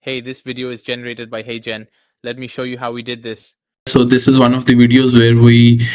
Hey, this video is generated by HeyGen. Let me show you how we did this. So this is one of the videos where we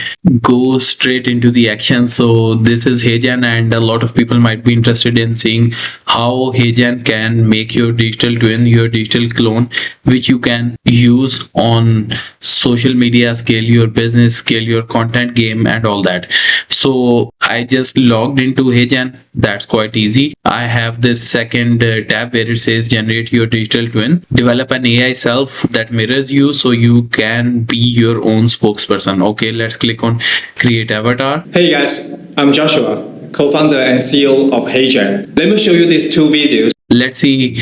go straight into the action. So this is HeyGen, and a lot of people might be interested in seeing how HeyGen can make your digital twin, your digital clone, which you can use on social media, scale your business, scale your content game and all that. So I just logged into HeyGen. That's quite easy. I have this second tab where it says generate your digital twin. Develop an AI self that mirrors you so you can be your own spokesperson. Okay, let's click on create avatar. Hey guys, I'm Joshua, co-founder and CEO of HeyGen. Let me show you these two videos. Let's see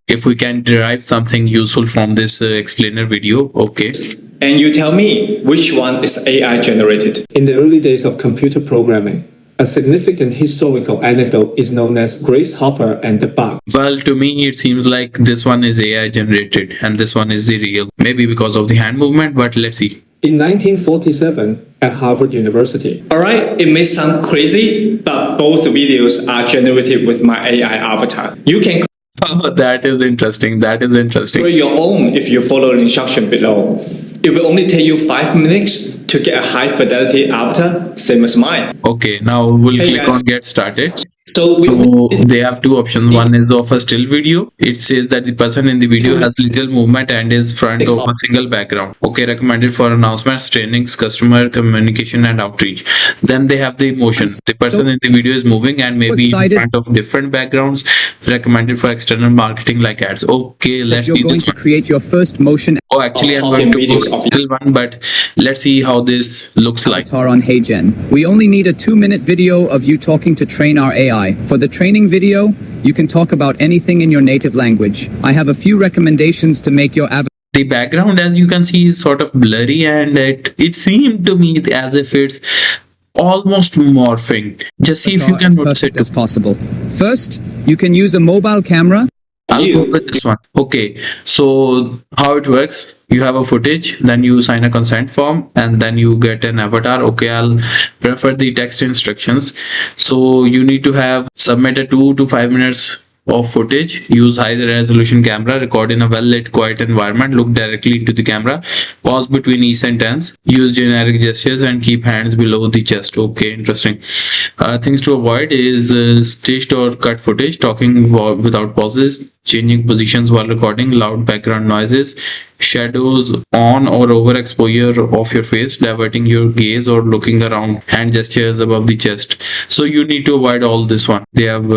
if we can derive something useful from this explainer video. Okay. And you tell me which one is AI generated. In the early days of computer programming, a significant historical anecdote is known as Grace Hopper and the bug. Well, to me, it seems like this one is AI generated and this one is the real. Maybe because of the hand movement, but let's see. In 1947, at Harvard University. Alright, it may sound crazy, but both videos are generated with my AI avatar. You can Oh, that is interesting. That is interesting. create your own if you follow the instruction below. It will only take you 5 minutes to get a high fidelity avatar, same as mine. Okay, now we'll Hey click guys. on get started. So So they have two options. One is of a still video. It says that the person in the video has little movement and is front of a single background. Okay, recommended for announcements, trainings, customer communication and outreach. Then they have the motion. The person in the video is moving and maybe in excited. front of different backgrounds. Recommended for external marketing like ads. Okay, let's You're see going this to one. create your first motion Oh, actually, I'm talking going to videos go of- still one, but let's see how this looks like. avatar on HeyGen. We only need a 2-minute video of you talking to train our AI. For the training video, you can talk about anything in your native language. I have a few recommendations to make your avatar The background, as you can see, is sort of blurry, and it seemed to me as if it's almost morphing. Just see if you as can notice perfect it. as possible. First, you can use a mobile camera. I'll go with this one. Okay, so how it works, you have a footage, then you sign a consent form, and then you get an avatar. Okay, I'll prefer the text instructions. So you need to have submit a 2 to 5 minutes of footage, use high resolution camera, record in a well lit quiet environment, look directly into the camera, pause between each sentence, use generic gestures and keep hands below the chest. Okay, interesting. Things to avoid is staged or cut footage, talking without pauses, changing positions while recording, loud background noises, shadows on or overexposure of your face, diverting your gaze or looking around, hand gestures above the chest. So you need to avoid all this one. They have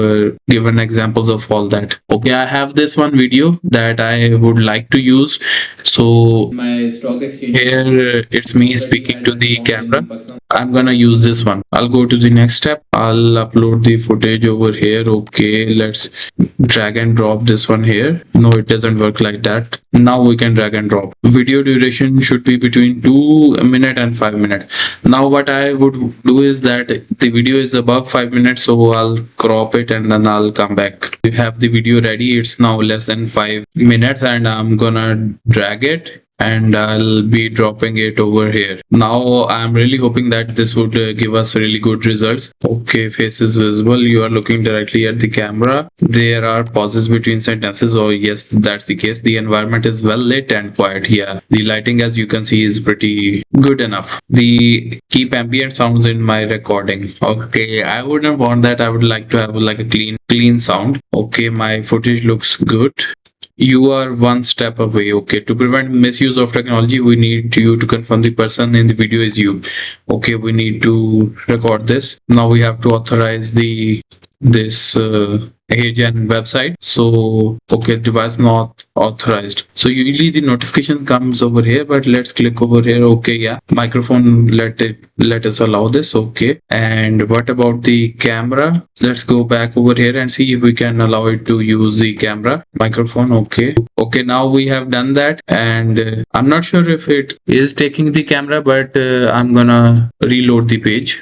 given examples of all that. Okay, I have this one video that I would like to use. So My stock exchange. here it's me speaking to the camera. I'm gonna use this one. I'll go to the next step. I'll upload the footage over here. Okay, let's drag and drop this one here. No, it doesn't work like that. Now we can drag and drop. Video duration should be between 2 minutes and 5 minutes. Now what I would do is that the video is above 5 minutes, so I'll crop it and then I'll come back. We have the video ready. It's now less than 5 minutes and I'm gonna drag it and I'll be dropping it over here. Now I'm really hoping that this would give us really good results. Okay, face is visible. You are looking directly at the camera. There are pauses between sentences. Oh yes, that's the case. The environment is well lit and quiet. Yeah, the lighting, as you can see, is pretty good enough. The keep ambient sounds in my recording. Okay, I wouldn't want that. I would like to have like a clean sound. Okay, my footage looks good. You are one step away. Okay, to prevent misuse of technology, we need you to confirm the person in the video is you. Okay, we need to record this. Now we have to authorize this HeyGen website. So okay, device not authorized. So usually the notification comes over here, but let's click over here. Okay, yeah, microphone, let us allow this. Okay, and what about the camera? Let's go back over here and see if we can allow it to use the camera microphone. Okay, now we have done that, and I'm not sure if it is taking the camera, but I'm gonna reload the page.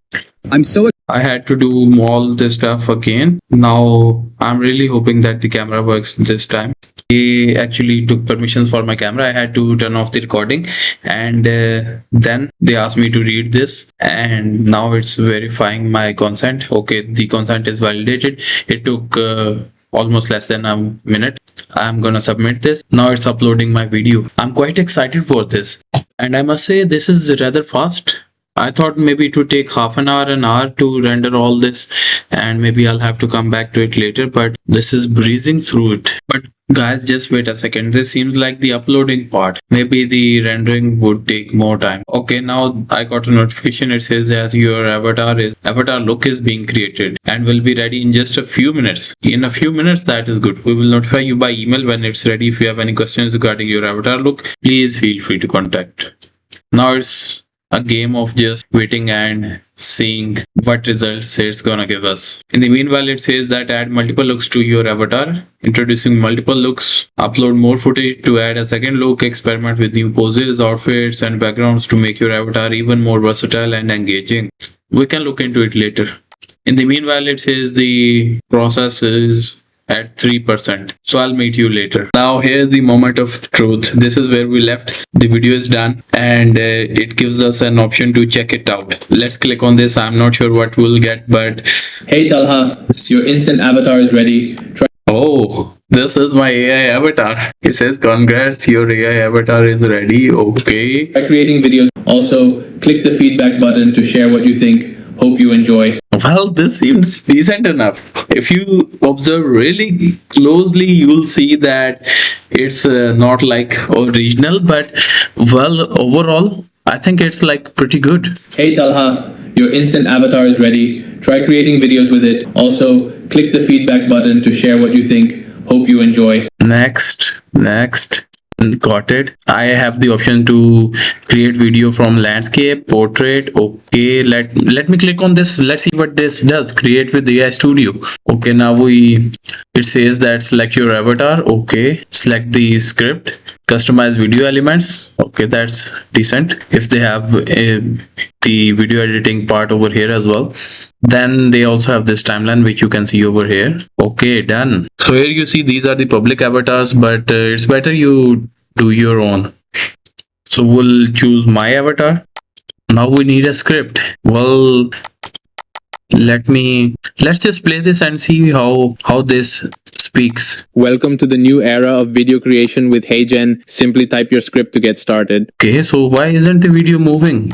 I'm so I had to do all this stuff again. Now I'm really hoping that the camera works this time. They actually took permissions for my camera. I had to turn off the recording, and then they asked me to read this, and now it's verifying my consent. Okay, the consent is validated. It took almost less than a minute. I'm gonna submit this. Now it's uploading my video. I'm quite excited for this, and I must say this is rather fast. I thought maybe it would take half an hour to render all this, and maybe I'll have to come back to it later, but this is breezing through it. But guys, just wait a second. This seems like the uploading part. Maybe the rendering would take more time. Okay, now I got a notification. It says that your avatar look is being created and will be ready in just a few minutes. In a few minutes, that is good. We will notify you by email when it's ready. If you have any questions regarding your avatar look, please feel free to contact. Now it's a game of just waiting and seeing what results it's gonna give us. In the meanwhile, it says that add multiple looks to your avatar, introducing multiple looks, upload more footage to add a second look, experiment with new poses, outfits, and backgrounds to make your avatar even more versatile and engaging. We can look into it later. In the meanwhile, it says the process is at 3%. So I'll meet you later. Now here's the moment of truth. This is where we left. The video is done and it gives us an option to check it out. Let's click on this. I'm not sure what we'll get, but hey Talha, your instant avatar is ready. Oh, this is my AI avatar. It says congrats, your AI avatar is ready. Okay. Try creating videos. Also, click the feedback button to share what you think. Hope you enjoy. Well, this seems decent enough. If you observe really closely, you'll see that it's not like original, but well, overall, I think it's like pretty good. Hey Talha, your instant avatar is ready. Try creating videos with it. Also, click the feedback button to share what you think. Hope you enjoy. Next. Got it. I have the option to create video from landscape, portrait. Okay, let me click on this. Let's see what this does. Create with AI Studio. Okay, now it says that select your avatar. Okay, select the script, customize video elements. Okay, that's decent. If they have the video editing part over here as well, then they also have this timeline which you can see over here. Okay, done. So here you see these are the public avatars, but it's better you do your own. So we'll choose my avatar. Now we need a script. Well, let's just play this and see how this speaks. Welcome to the new era of video creation with HeyGen. Simply type your script to get started. Okay, so why isn't the video moving?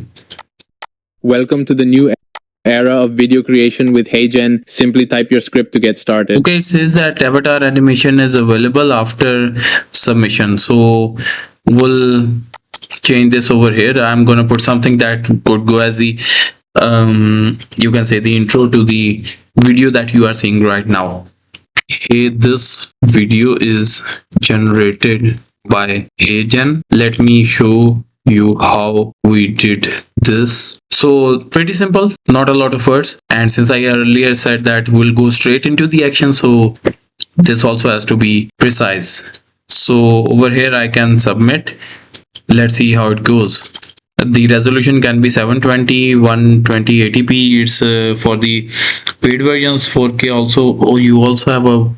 Welcome to the new era of video creation with HeyGen. Simply type your script to get started. Okay, it says that avatar animation is available after submission. So we'll change this over here. I'm gonna put something that could go as the you can say the intro to the video that you are seeing right now. Hey, this video is generated by HeyGen. Let me show you how we did this. So pretty simple, not a lot of words, and since I earlier said that we'll go straight into the action, so this also has to be precise. So over here I can submit. Let's see how it goes. The resolution can be 720, 120, 80p. It's for the paid versions. 4K also. Oh, you also have a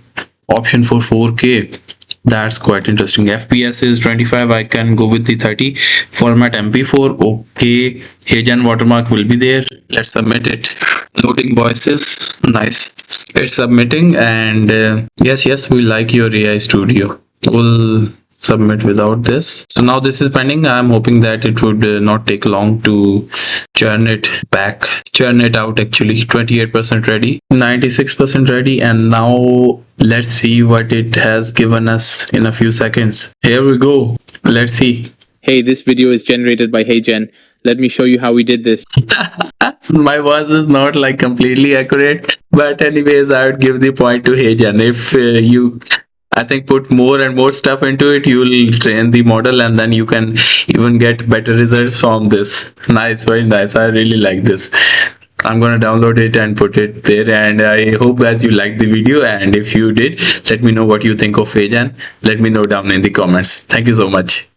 option for 4K. That's quite interesting. FPS is 25. I can go with the 30. Format MP4. Okay. HeyGen watermark will be there. Let's submit it. Loading voices. Nice. It's submitting, and yes, we like your AI Studio. We'll submit without this. So now this is pending. I'm hoping that it would not take long to churn it out. Actually 28% ready, 96% ready, and now let's see what it has given us in a few seconds. Here we go. Let's see. Hey, this video is generated by HeyGen. Let me show you how we did this. My voice is not like completely accurate, but anyways, I would give the point to HeyGen. If you I think put more and more stuff into it, you will train the model, and then you can even get better results from this. Nice, very nice. I really like this. I'm gonna download it and put it there, and I hope guys you liked the video, and if you did, let me know what you think of HeyGen. Let me know down in the comments. Thank you so much.